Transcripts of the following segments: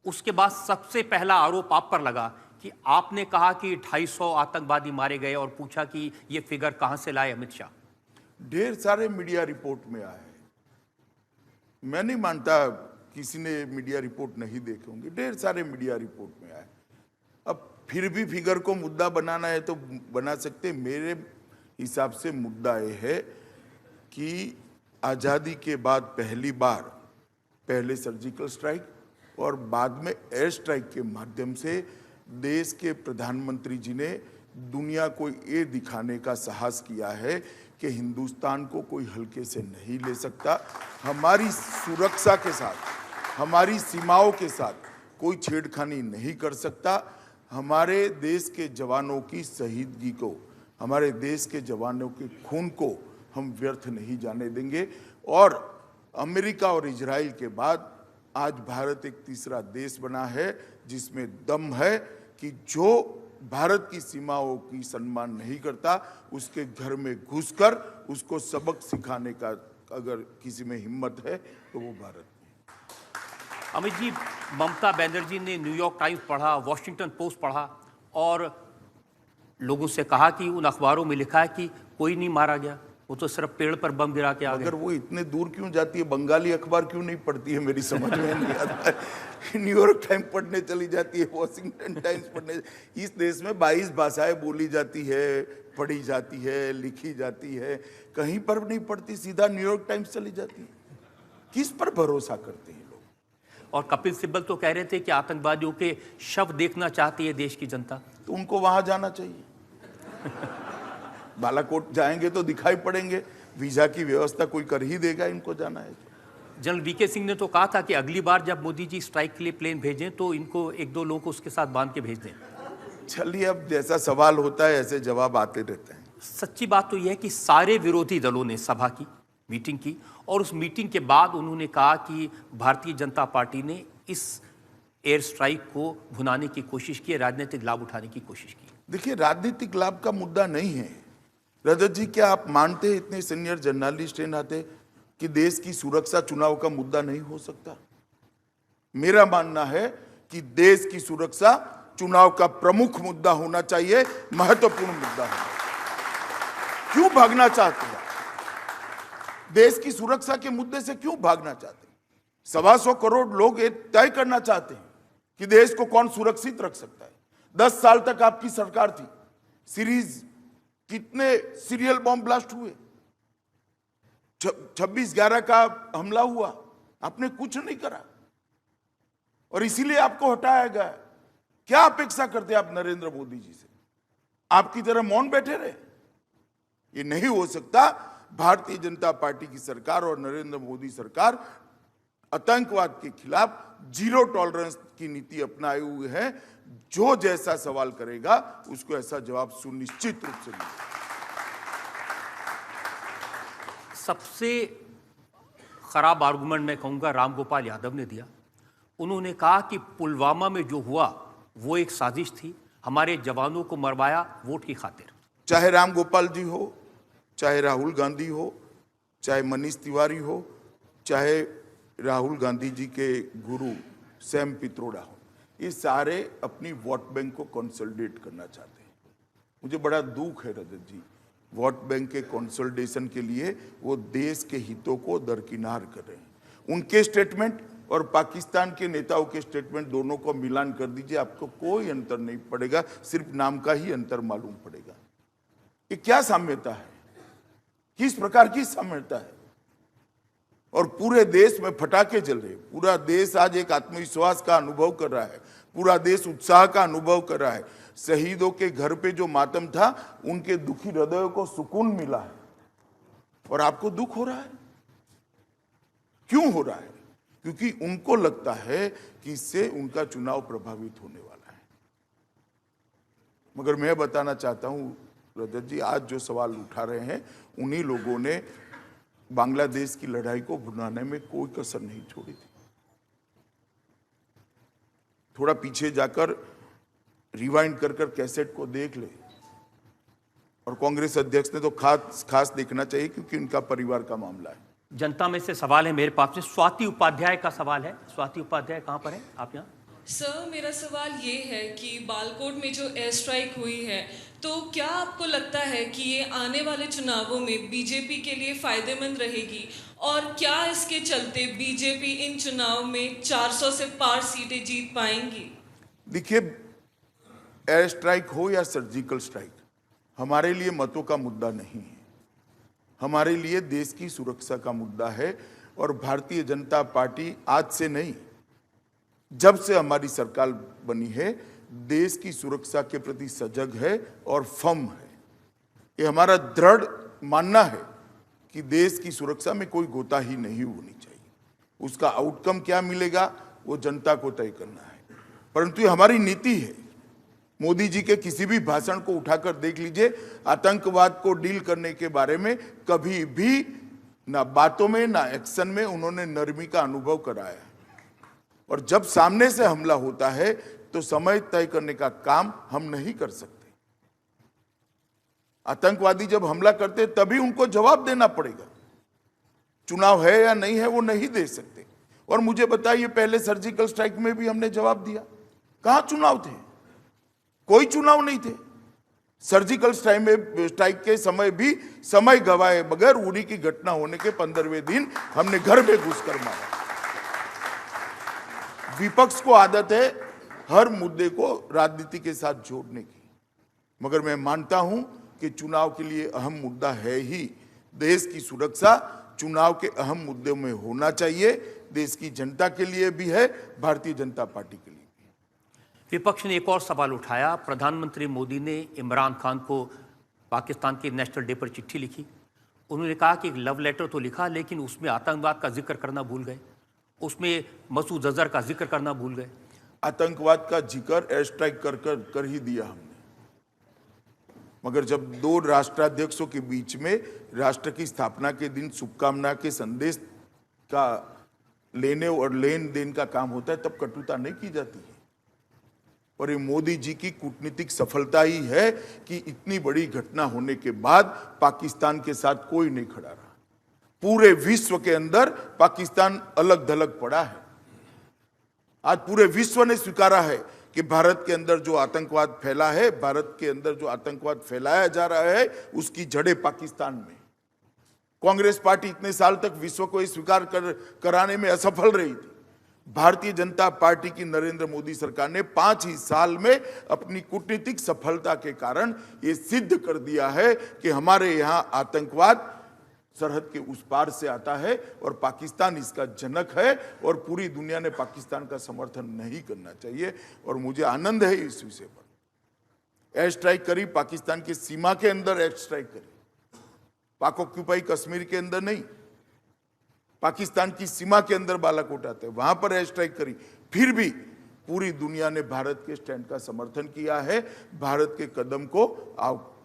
उसके बाद सबसे पहला आरोप आप पर लगा कि आपने कहा कि 250 आतंकवादी मारे गए और पूछा कि ये फिगर कहां से लाए अमित शाह। ढेर सारे मीडिया रिपोर्ट में आए। मैं नहीं मानता किसी ने मीडिया रिपोर्ट नहीं देखे होंगे, ढेर सारे मीडिया रिपोर्ट में आए। अब फिर भी फिगर को मुद्दा बनाना है तो बना सकते। मेरे हिसाब से मुद्दा ये है कि आज़ादी के बाद पहली बार पहले सर्जिकल स्ट्राइक और बाद में एयर स्ट्राइक के माध्यम से देश के प्रधानमंत्री जी ने दुनिया को ये दिखाने का साहस किया है कि हिंदुस्तान को कोई हल्के से नहीं ले सकता। हमारी सुरक्षा के साथ, हमारी सीमाओं के साथ कोई छेड़खानी नहीं कर सकता। हमारे देश के जवानों की शहीदगी को, हमारे देश के जवानों के खून को हम व्यर्थ नहीं जाने देंगे। और अमेरिका और इजराइल के बाद आज भारत एक तीसरा देश बना है जिसमें दम है कि जो भारत की सीमाओं की सम्मान नहीं करता उसके घर में घुसकर उसको सबक सिखाने का अगर किसी में हिम्मत है तो वो भारत में। अमित जी, ममता बनर्जी ने न्यूयॉर्क टाइम्स पढ़ा, वॉशिंगटन पोस्ट पढ़ा और लोगों से कहा कि उन अखबारों में लिखा है कि कोई नहीं मारा गया, वो तो सिर्फ पेड़ पर बम गिरा के आ गए। अगर वो इतने दूर क्यों जाती है, बंगाली अखबार क्यों नहीं पढ़ती है, मेरी समझ में नहीं आता है। न्यूयॉर्क टाइम्स पढ़ने चली जाती है, वॉशिंगटन टाइम्स पढ़ने। इस देश में 22 भाषाएं बोली जाती है, पढ़ी जाती है, लिखी जाती है, कहीं पर नहीं पढ़ती, सीधा न्यूयॉर्क टाइम्स चली जाती है। किस पर भरोसा करते हैं लोग? और कपिल सिब्बल तो कह रहे थे कि आतंकवादियों के शव देखना चाहती है देश की जनता, तो उनको वहां जाना चाहिए। बालाकोट जाएंगे तो दिखाई पड़ेंगे, वीजा की व्यवस्था कोई कर ही देगा, इनको जाना है। जनरल वीके सिंह ने तो कहा था कि अगली बार जब मोदी जी स्ट्राइक के लिए प्लेन भेजें तो इनको एक दो लोगों को उसके साथ बांध के भेज दें। चलिए, अब जैसा सवाल होता है ऐसे जवाब आते रहते हैं। सच्ची बात तो यह है कि सारे विरोधी दलों ने सभा की, मीटिंग की और उस मीटिंग के बाद उन्होंने कहा कि भारतीय जनता पार्टी ने इस एयर स्ट्राइक को भुनाने की कोशिश की, राजनीतिक लाभ उठाने की कोशिश की। देखिए, राजनीतिक लाभ का मुद्दा नहीं है। रजत जी, क्या आप मानते हैं, इतने सीनियर जर्नलिस्ट हैं नाते, कि देश की सुरक्षा चुनाव का मुद्दा नहीं हो सकता? मेरा मानना है कि देश की सुरक्षा चुनाव का प्रमुख मुद्दा होना चाहिए, महत्वपूर्ण मुद्दा है। क्यों भागना चाहते हैं? देश की सुरक्षा के मुद्दे से क्यों भागना चाहते हैं? 125 करोड़ लोग ये तय करना चाहते हैं कि देश को कौन सुरक्षित रख सकता है। 10 साल तक आपकी सरकार थी, सीरीज कितने सीरियल बॉम्ब ब्लास्ट हुए, 26/11 का हमला हुआ, आपने कुछ नहीं करा और इसीलिए आपको हटाया गया। क्या अपेक्षा करते आप नरेंद्र मोदी जी से? आपकी तरह मौन बैठे रहे? ये नहीं हो सकता। भारतीय जनता पार्टी की सरकार और नरेंद्र मोदी सरकार आतंकवाद के खिलाफ जीरो टॉलरेंस की नीति अपनाए हुए है। जो जैसा सवाल करेगा उसको ऐसा जवाब सुनिश्चित रूप से मिलेगा। सबसे खराब आर्गुमेंट मैं कहूंगा रामगोपाल यादव ने दिया। उन्होंने कहा कि पुलवामा में जो हुआ वो एक साजिश थी, हमारे जवानों को मरवाया वोट की खातिर। चाहे रामगोपाल जी हो, चाहे राहुल गांधी हो, चाहे मनीष तिवारी हो, चाहे राहुल गांधी जी के गुरु सैम पित्रोड़ा हो, ये सारे अपनी वोट बैंक को कंसोलिडेट करना चाहते हैं। मुझे बड़ा दुख है रजत जी, वोट बैंक के कंसोलिडेशन के लिए वो देश के हितों को दरकिनार कर रहे हैं। उनके स्टेटमेंट और पाकिस्तान के नेताओं के स्टेटमेंट दोनों को मिलान कर दीजिए, आपको कोई अंतर नहीं पड़ेगा, सिर्फ नाम का ही अंतर मालूम पड़ेगा। ये क्या साम्यता है? किस प्रकार की साम्यता है? और पूरे देश में फटाके जल रहे, पूरा देश आज एक आत्मविश्वास का अनुभव कर रहा है, पूरा देश उत्साह का अनुभव कर रहा है। शहीदों के घर पे जो मातम था, उनके दुखी हृदयों को सुकून मिला है और आपको दुख हो रहा है। क्यों हो रहा है? क्योंकि उनको लगता है कि इससे उनका चुनाव प्रभावित होने वाला है। मगर मैं बताना चाहता हूं रजत जी, आज जो सवाल उठा रहे हैं उन्हीं लोगों ने बांग्लादेश की लड़ाई को भुनाने में कोई कसर नहीं छोड़ी थी। थोड़ा पीछे जाकर रिवाइंड कर कैसेट को देख ले, और कांग्रेस अध्यक्ष ने तो खास देखना चाहिए क्योंकि उनका परिवार का मामला है। जनता में से सवाल है मेरे पास में, स्वाति उपाध्याय का सवाल है। स्वाति उपाध्याय कहां पर है आप? यहाँ सर, मेरा सवाल ये है कि बालाकोट में जो एयर स्ट्राइक हुई है, तो क्या आपको लगता है कि ये आने वाले चुनावों में बीजेपी के लिए फायदेमंद रहेगी? और क्या इसके चलते बीजेपी इन चुनाव में 400 से पार सीटें जीत पाएंगी? देखिए, एयर स्ट्राइक हो या सर्जिकल स्ट्राइक, हमारे लिए मतों का मुद्दा नहीं है। हमारे लिए देश की सुरक्षा का मुद्दा है। और भारतीय जनता पार्टी आज से नहीं, जब से हमारी सरकार बनी है, देश की सुरक्षा के प्रति सजग है और फर्म है। ये हमारा दृढ़ मानना है कि देश की सुरक्षा में कोई गोताही नहीं होनी चाहिए। उसका आउटकम क्या मिलेगा वो जनता को तय करना है, परंतु ये हमारी नीति है। मोदी जी के किसी भी भाषण को उठाकर देख लीजिए, आतंकवाद को डील करने के बारे में कभी भी ना बातों में ना एक्शन में उन्होंने नरमी का अनुभव कराया है। और जब सामने से हमला होता है तो समय तय करने का काम हम नहीं कर सकते। आतंकवादी जब हमला करते तभी उनको जवाब देना पड़ेगा। चुनाव है या नहीं है वो नहीं दे सकते। और मुझे बताइए, पहले सर्जिकल स्ट्राइक में भी हमने जवाब दिया। कहां चुनाव थे? कोई चुनाव नहीं थे। सर्जिकल स्ट्राइक के समय भी समय गवाए बगैर उरी की घटना होने के 15वें दिन हमने घर में घुसकर मारा। विपक्ष को आदत है हर मुद्दे को राजनीति के साथ जोड़ने की, मगर मैं मानता हूं कि चुनाव के लिए अहम मुद्दा है ही देश की सुरक्षा। चुनाव के अहम मुद्दों में होना चाहिए। देश की जनता के लिए भी है, भारतीय जनता पार्टी के लिए। विपक्ष ने एक और सवाल उठाया। प्रधानमंत्री मोदी ने इमरान खान को पाकिस्तान के नेशनल डे पर चिट्ठी लिखी। उन्होंने कहा कि एक लव लेटर तो लिखा, लेकिन उसमें आतंकवाद का जिक्र करना भूल गए, उसमें मसूद अजहर का जिक्र करना भूल गए। आतंकवाद का जिक्र एयर स्ट्राइक कर ही दिया हमने, मगर जब दो राष्ट्राध्यक्षों के बीच में राष्ट्र की स्थापना के दिन शुभकामना के संदेश का लेने और लेन देन का काम होता है, तब कटुता नहीं की जाती है। और ये मोदी जी की कूटनीतिक सफलता ही है कि इतनी बड़ी घटना होने के बाद पाकिस्तान के साथ कोई नहीं खड़ा रहा। पूरे विश्व के अंदर पाकिस्तान अलग थलग पड़ा है। आज पूरे विश्व ने स्वीकारा है कि भारत के अंदर जो आतंकवाद फैला है, भारत के अंदर जो आतंकवाद फैलाया जा रहा है, उसकी जड़ें पाकिस्तान में। कांग्रेस पार्टी इतने साल तक विश्व को स्वीकार कराने में असफल रही थी। भारतीय जनता पार्टी की नरेंद्र मोदी सरकार ने 5 ही साल में अपनी कूटनीतिक सफलता के कारण यह सिद्ध कर दिया है कि हमारे यहां आतंकवाद सरहद के उस पार से आता है और पाकिस्तान इसका जनक है। और पूरी दुनिया ने पाकिस्तान का समर्थन नहीं करना चाहिए। और मुझे आनंद है इस विषय पर। एयर स्ट्राइक करी पाकिस्तान की सीमा के अंदर, एयर स्ट्राइक करी पाक ऑक्यूपाई कश्मीर के अंदर नहीं, पाकिस्तान की सीमा के अंदर बालाकोट आते हैं, वहां पर एयर स्ट्राइक करी। फिर भी पूरी दुनिया ने भारत के स्टैंड का समर्थन किया है, भारत के कदम को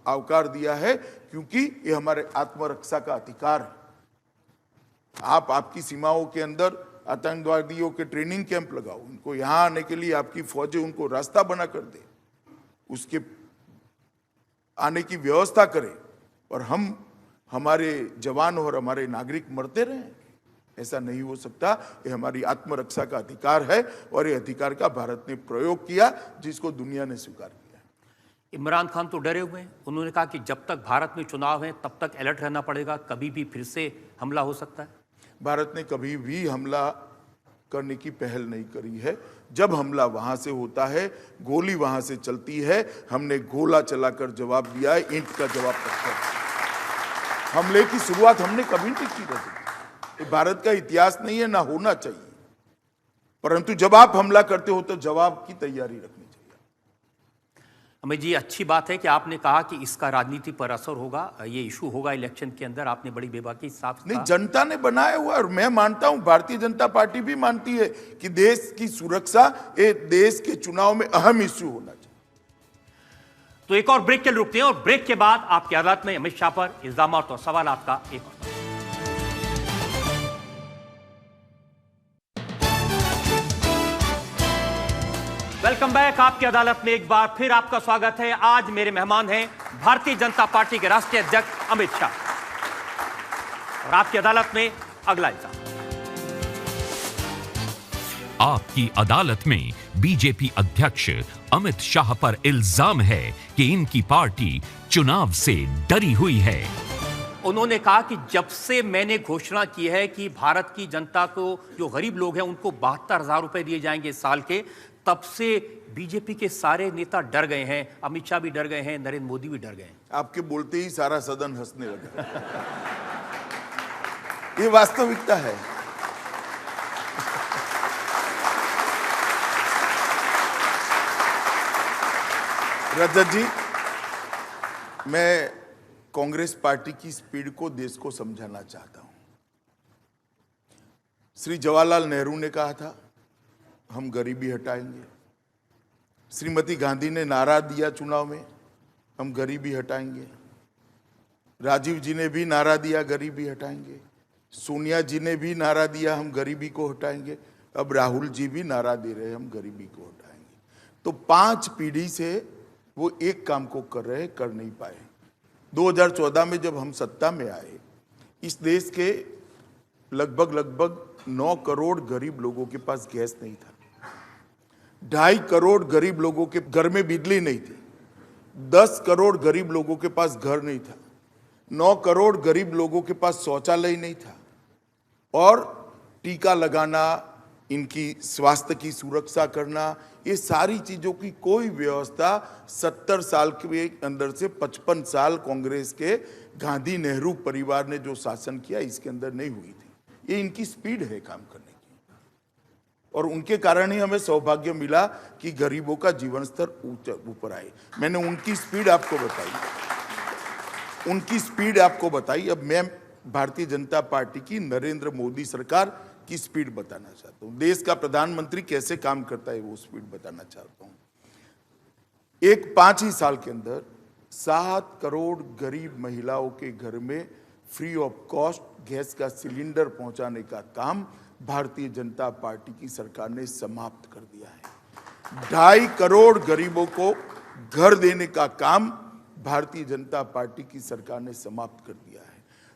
आवकार दिया है, क्योंकि ये हमारे आत्मरक्षा का अधिकार है। आप आपकी सीमाओं के अंदर आतंकवादियों के ट्रेनिंग कैंप लगाओ, उनको यहां आने के लिए आपकी फौजें उनको रास्ता बना कर दे, उसके आने की व्यवस्था करें, और हम हमारे जवान और हमारे नागरिक मरते रहें। ऐसा नहीं हो सकता। ये हमारी आत्मरक्षा का अधिकार है और ये अधिकार का भारत ने प्रयोग किया, जिसको दुनिया ने स्वीकार किया। इमरान खान तो डरे हुए हैं। उन्होंने कहा कि जब तक भारत में चुनाव है तब तक अलर्ट रहना पड़ेगा, कभी भी फिर से हमला हो सकता है। भारत ने कभी भी हमला करने की पहल नहीं करी है। जब हमला वहां से होता है, गोली वहां से चलती है, हमने गोला चलाकर जवाब दिया है, ईंट का जवाब पत्थर। हमले की शुरुआत हमने कभी नहीं की थी। ये भारत का इतिहास नहीं है, ना होना चाहिए। परंतु जब आप हमला करते हो तो जवाब की तैयारी रखनी चाहिए। अमित जी, अच्छी बात है कि आपने कहा कि इसका राजनीति पर असर होगा, ये इशू होगा इलेक्शन के अंदर। आपने बड़ी बेबाकी साफ नहीं, जनता ने बनाया हुआ, और मैं मानता हूं भारतीय जनता पार्टी भी मानती है कि देश की सुरक्षा ये देश के चुनाव में अहम इश्यू होना चाहिए। तो एक और ब्रेक के लिए रुकते हैं और ब्रेक के बाद आपकी अदालत में अमित शाह पर इल्जामात और सवालात का एक और। Welcome back. आपकी अदालत में एक बार फिर आपका स्वागत है। आज मेरे मेहमान हैं भारतीय जनता पार्टी के राष्ट्रीय अध्यक्ष अमित शाह, और आपकी अदालत में अगला इल्जाम। आपकी अदालत में बीजेपी अध्यक्ष अमित शाह पर इल्जाम है कि इनकी पार्टी चुनाव से डरी हुई है। उन्होंने कहा कि जब से मैंने घोषणा की है कि भारत की जनता को, जो गरीब लोग हैं, उनको 72,000 रुपए दिए जाएंगे साल के, तब से बीजेपी के सारे नेता डर गए हैं। अमित शाह भी डर गए हैं, नरेंद्र मोदी भी डर गए हैं। आपके बोलते ही सारा सदन हंसने लगा। ये वास्तविकता है। रजत जी, मैं कांग्रेस पार्टी की स्पीड को देश को समझाना चाहता हूं। श्री जवाहरलाल नेहरू ने कहा था हम गरीबी हटाएंगे। श्रीमती गांधी ने नारा दिया चुनाव में, हम गरीबी हटाएंगे। राजीव जी ने भी नारा दिया गरीबी हटाएंगे। सोनिया जी ने भी नारा दिया हम गरीबी को हटाएंगे। अब राहुल जी भी नारा दे रहे हैं हम गरीबी को हटाएंगे। तो 5 पीढ़ी से वो एक काम को कर रहे, कर नहीं पाए। 2014 में जब हम सत्ता में आए, इस देश के लगभग 9 करोड़ गरीब लोगों के पास गैस नहीं था। 2.5 करोड़ गरीब लोगों के घर में बिजली नहीं थी। 10 करोड़ गरीब लोगों के पास घर नहीं था। 9 करोड़ गरीब लोगों के पास शौचालय नहीं था। और टीका लगाना, इनकी स्वास्थ्य की सुरक्षा करना, ये सारी चीजों की कोई व्यवस्था 70 साल के अंदर से 55 साल कांग्रेस के गांधी नेहरू परिवार ने जो शासन किया, इसके अंदर नहीं हुई थी। ये इनकी स्पीड है काम करने की, और उनके कारण ही हमें सौभाग्य मिला कि गरीबों का जीवन स्तर ऊपर आए। मैंने उनकी स्पीड आपको बताई। अब मैं भारतीय जनता पार्टी की, नरेंद्र मोदी सरकार की स्पीड बताना चाहता हूं। देश का प्रधानमंत्री कैसे काम करता है वो स्पीड बताना चाहता हूं। 5 ही साल के अंदर 7 करोड़ गरीब महिलाओं के घर में फ्री ऑफ कॉस्ट गैस का सिलेंडर पहुंचाने का काम भारतीय जनता पार्टी की सरकार ने समाप्त कर दिया है। 2.5 करोड़ गरीबों को घर देने का काम भारतीय जनता पार्टी की सरकार ने समाप्त कर दिया है।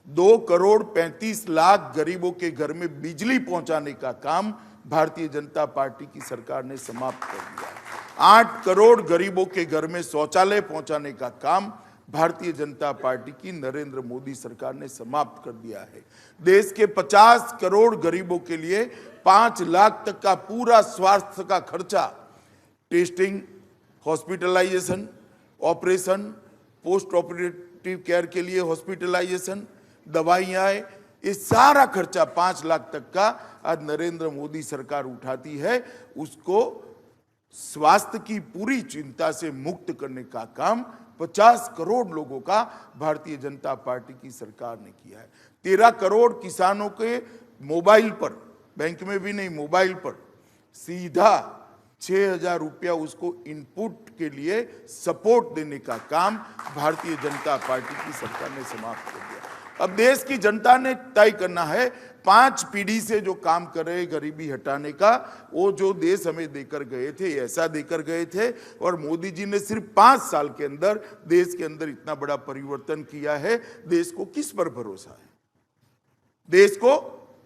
2 करोड़ 35 लाख गरीबों के घर में बिजली पहुंचाने का काम भारतीय जनता पार्टी की सरकार ने समाप्त कर दिया है। 8 करोड़ गरीबों के घर में शौचालय पहुंचाने का काम भारतीय जनता पार्टी की नरेंद्र मोदी सरकार ने समाप्त कर दिया है। देश के 50 करोड़ गरीबों के लिए 5 लाख तक का पूरा स्वास्थ्य का खर्चा, testing, hospitalization, operation, post operative care के लिए हॉस्पिटलाइजेशन, दवाइयाँ, ये सारा खर्चा 5 लाख तक का आज नरेंद्र मोदी सरकार उठाती है। उसको स्वास्थ्य की पूरी चिंता से मुक्त करने का काम 50 करोड़ लोगों का भारतीय जनता पार्टी की सरकार ने किया है। 13 करोड़ किसानों के मोबाइल पर, बैंक में भी नहीं, मोबाइल पर सीधा 6,000 रुपया उसको इनपुट के लिए सपोर्ट देने का काम भारतीय जनता पार्टी की सरकार ने समाप्त कर दिया। अब देश की जनता ने तय करना है 5 पीढ़ी से जो काम कर रहे गरीबी हटाने का, वो जो देश हमें देकर गए थे, ऐसा देकर गए थे। और मोदी जी ने सिर्फ 5 साल के अंदर देश के अंदर इतना बड़ा परिवर्तन किया है। देश को किस पर भरोसा है? देश को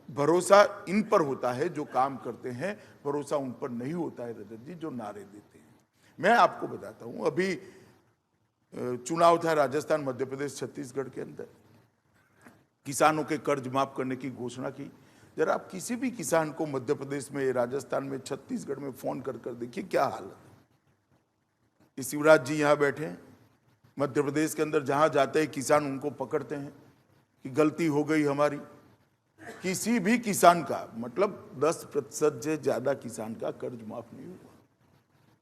भरोसा इन पर होता है जो काम करते हैं, भरोसा उन पर नहीं होता है रजत जी, जो नारे देते हैं। मैं आपको बताता हूं, अभी चुनाव था राजस्थान, मध्य प्रदेश, छत्तीसगढ़ के अंदर किसानों के कर्ज माफ करने की घोषणा की। जरा आप किसी भी किसान को मध्य प्रदेश में, राजस्थान में, छत्तीसगढ़ में फोन कर देखिए क्या हालत है। शिवराज जी यहाँ बैठे हैं, मध्य प्रदेश के अंदर जहां जाते हैं किसान उनको पकड़ते हैं कि गलती हो गई हमारी। किसी भी किसान का, मतलब 10% से ज्यादा किसान का कर्ज माफ नहीं हुआ।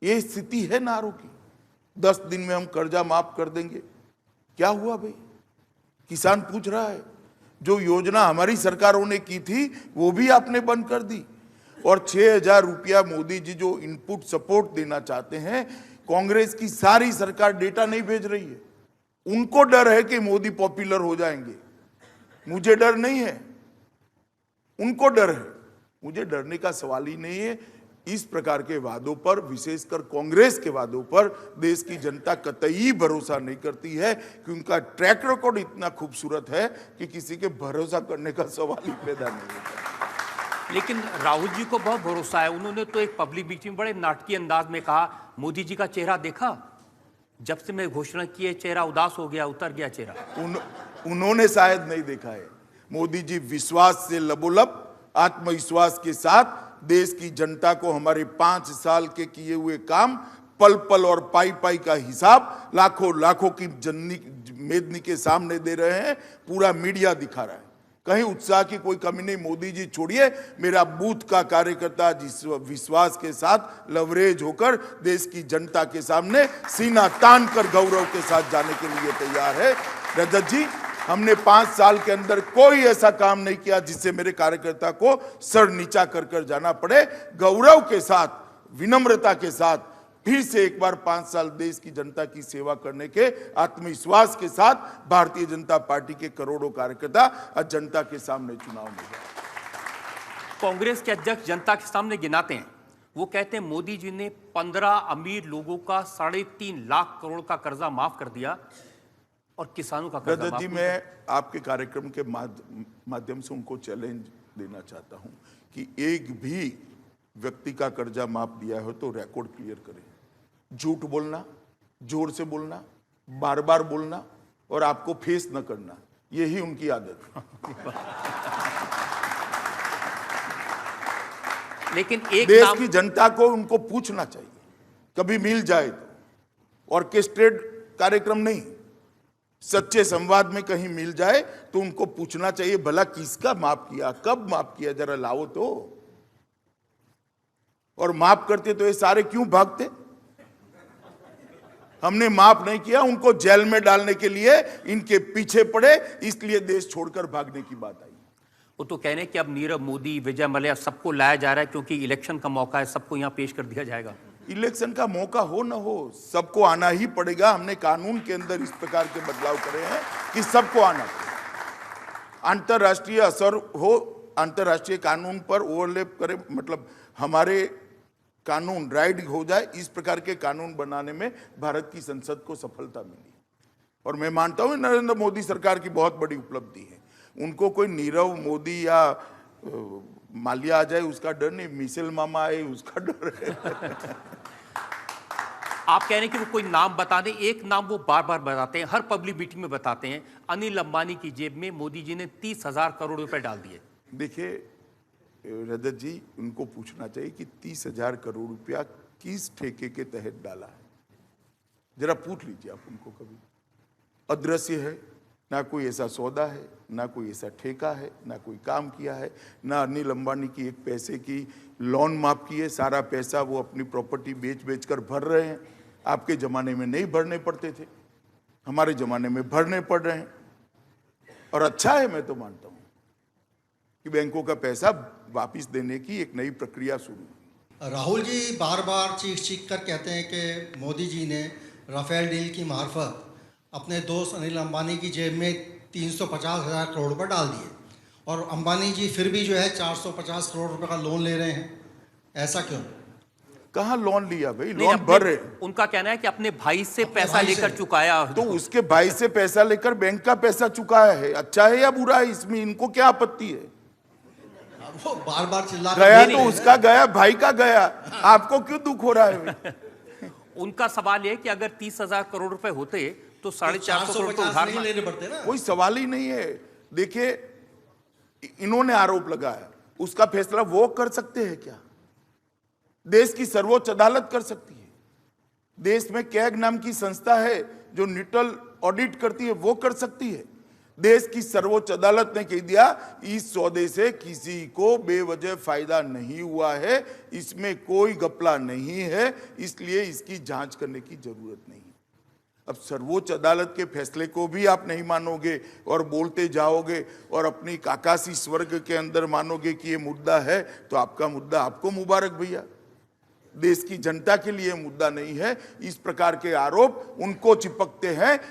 ये स्थिति है नारों की। 10 दिन में हम कर्जा माफ कर देंगे। क्या हुआ भाई? किसान पूछ रहा है। जो योजना हमारी सरकारों ने की थी वो भी आपने बंद कर दी। और 6,000 रुपया मोदी जी जो इनपुट सपोर्ट देना चाहते हैं, कांग्रेस की सारी सरकार डेटा नहीं भेज रही है। उनको डर है कि मोदी पॉपुलर हो जाएंगे। मुझे डर नहीं है, उनको डर है। मुझे डरने का सवाल ही नहीं है। इस प्रकार के वादों पर, विशेषकर कांग्रेस के वादों पर देश की जनता कतई भरोसा नहीं करती है कि उनका ट्रैक रिकॉर्ड इतना खूबसूरत है कि किसी के भरोसा करने का सवाल ही पैदा नहीं होता। लेकिन राहुल जी को बहुत भरोसा है। उन्होंने तो एक पब्लिक मीटिंग में बड़े नाटकीय अंदाज में कहा, मोदी जी का चेहरा देखा, जब से मैं घोषणा की है चेहरा उदास हो गया, उतर गया चेहरा। उन्होंने शायद नहीं देखा है। मोदी जी विश्वास से लबोलब, आत्मविश्वास के साथ देश की जनता को हमारे 5 साल के किए हुए काम, पल पल और पाई पाई का हिसाब लाखों लाखों की मेदनी के सामने दे रहे हैं। पूरा मीडिया दिखा रहा है, कहीं उत्साह की कोई कमी नहीं। मोदी जी छोड़िए, मेरा बूथ का कार्यकर्ता जिस विश्वास के साथ लवरेज होकर देश की जनता के सामने सीना तान कर गौरव के साथ जाने के लिए तैयार है। रजत जी, हमने 5 साल के अंदर कोई ऐसा काम नहीं किया जिससे मेरे कार्यकर्ता को सर नीचा कर कर जाना पड़े। गौरव के साथ, विनम्रता के साथ फिर से एक बार 5 साल देश की जनता की सेवा करने के आत्मविश्वास के साथ भारतीय जनता पार्टी के करोड़ों कार्यकर्ता आज जनता के सामने चुनाव में गए। कांग्रेस के अध्यक्ष जनता के सामने गिनाते हैं, वो कहते हैं मोदी जी ने 15 अमीर लोगों का 3.5 लाख करोड़ का कर्जा माफ कर दिया और किसानों का कर्जा रजत माफ जी, नहीं मैं आपके कार्यक्रम के माध्यम से उनको चैलेंज देना चाहता हूं कि एक भी व्यक्ति का कर्जा माफ दिया हो तो रिकॉर्ड क्लियर करें। झूठ बोलना, जोर से बोलना, बार बार बोलना और आपको फेस न करना, यही उनकी आदत है। लेकिन एक देश नाम की जनता को उनको पूछना चाहिए, कभी मिल जाए तो। ऑर्केस्ट्रेट कार्यक्रम नहीं, सच्चे संवाद में कहीं मिल जाए तो उनको पूछना चाहिए, भला किसका माफ किया, कब माफ किया, जरा लाओ तो। और माफ करते तो ये सारे क्यों भागते? हमने माफ नहीं किया, उनको जेल में डालने के लिए इनके पीछे पड़े, इसलिए देश छोड़कर भागने की बात आई। वो तो कह रहे हैं कि अब नीरव मोदी, विजय मल्ल्या सबको लाया जा रहा है क्योंकि इलेक्शन का मौका है, सबको यहां पेश कर दिया जाएगा। इलेक्शन का मौका हो न हो, सबको आना ही पड़ेगा। हमने कानून के अंदर इस प्रकार के बदलाव करे हैं कि सबको आना पड़ेगा। अंतरराष्ट्रीय असर हो, अंतरराष्ट्रीय कानून पर ओवरलैप करे, मतलब हमारे कानून राइड हो जाए, इस प्रकार के कानून बनाने में भारत की संसद को सफलता मिली। और मैं मानता हूं नरेंद्र मोदी सरकार की बहुत बड़ी उपलब्धि है। उनको कोई नीरव मोदी या माल्या आ जाए उसका डर नहीं, मिशेल मामा आए उसका डर है। आप कह रहे हैं कि वो कोई नाम बता दें, एक नाम वो बार बार बताते हैं, हर पब्लिक मीटिंग में बताते हैं, अनिल अंबानी की जेब में मोदी जी ने 30,000 करोड़ रुपए डाल दिए। देखिए रजत जी, उनको पूछना चाहिए कि 30,000 करोड़ रुपया किस ठेके के तहत डाला है, जरा पूछ लीजिए आप उनको। कभी अदृश्य है, ना कोई ऐसा सौदा है, ना कोई ऐसा ठेका है, ना कोई काम किया है, ना अनिल अंबानी की एक पैसे की लोन माफ की है। सारा पैसा वो अपनी प्रॉपर्टी बेच बेच कर भर रहे हैं। आपके जमाने में नहीं भरने पड़ते थे, हमारे जमाने में भरने पड़ रहे हैं। और अच्छा है, मैं तो मानता हूं कि बैंकों का पैसा वापिस देने की एक नई प्रक्रिया शुरू। राहुल जी बार बार चीख कर कहते हैं कि मोदी जी ने राफेल डील की मार्फत अपने दोस्त अनिल अंबानी की जेब में 350,000 करोड़ रुपए डाल दिए, और अंबानी जी फिर भी जो है 450 करोड़ रुपए का लोन ले रहे हैं। ऐसा क्यों? कहाँ लोन लिया भाई, नहीं, लोन भर रहे। उनका कहना है कि अपने भाई से पैसा भाई लेकर से। चुकाया। तो उसके भाई से पैसा लेकर बैंक का पैसा चुकाया है, अच्छा है या बुरा है, इसमें इनको क्या आपत्ति है? वो बार बार चिल्ला गया कर तो उसका गया, भाई का गया, आपको क्यों दुख हो रहा है? उन्होंने सवाल यह कि अगर 30,000 करोड़ रुपए होते तो 450 करोड़ तो 450 उधार नहीं लेने पड़ते ना। कोई सवाल ही नहीं है। देखिए, इन्होंने आरोप लगाया, उसका फैसला वो कर सकते हैं क्या? देश की सर्वोच्च अदालत कर सकती है। देश में कैग नाम की संस्था है जो न्यूट्रल ऑडिट करती है, वो कर सकती है। देश की सर्वोच्च अदालत ने कह दिया इस सौदे से किसी को बेवजह फायदा नहीं हुआ है, इसमें कोई घपला नहीं है, इसलिए इसकी जांच करने की जरूरत नहीं। अब सर्वोच्च अदालत के फैसले को भी आप नहीं मानोगे और बोलते जाओगे और अपनी आकाशी स्वर्ग के अंदर मानोगे कि ये मुद्दा है, तो आपका मुद्दा आपको मुबारक भैया, देश की जनता के लिए मुद्दा नहीं है। इस प्रकार के आरोप उनको चिपकते हैं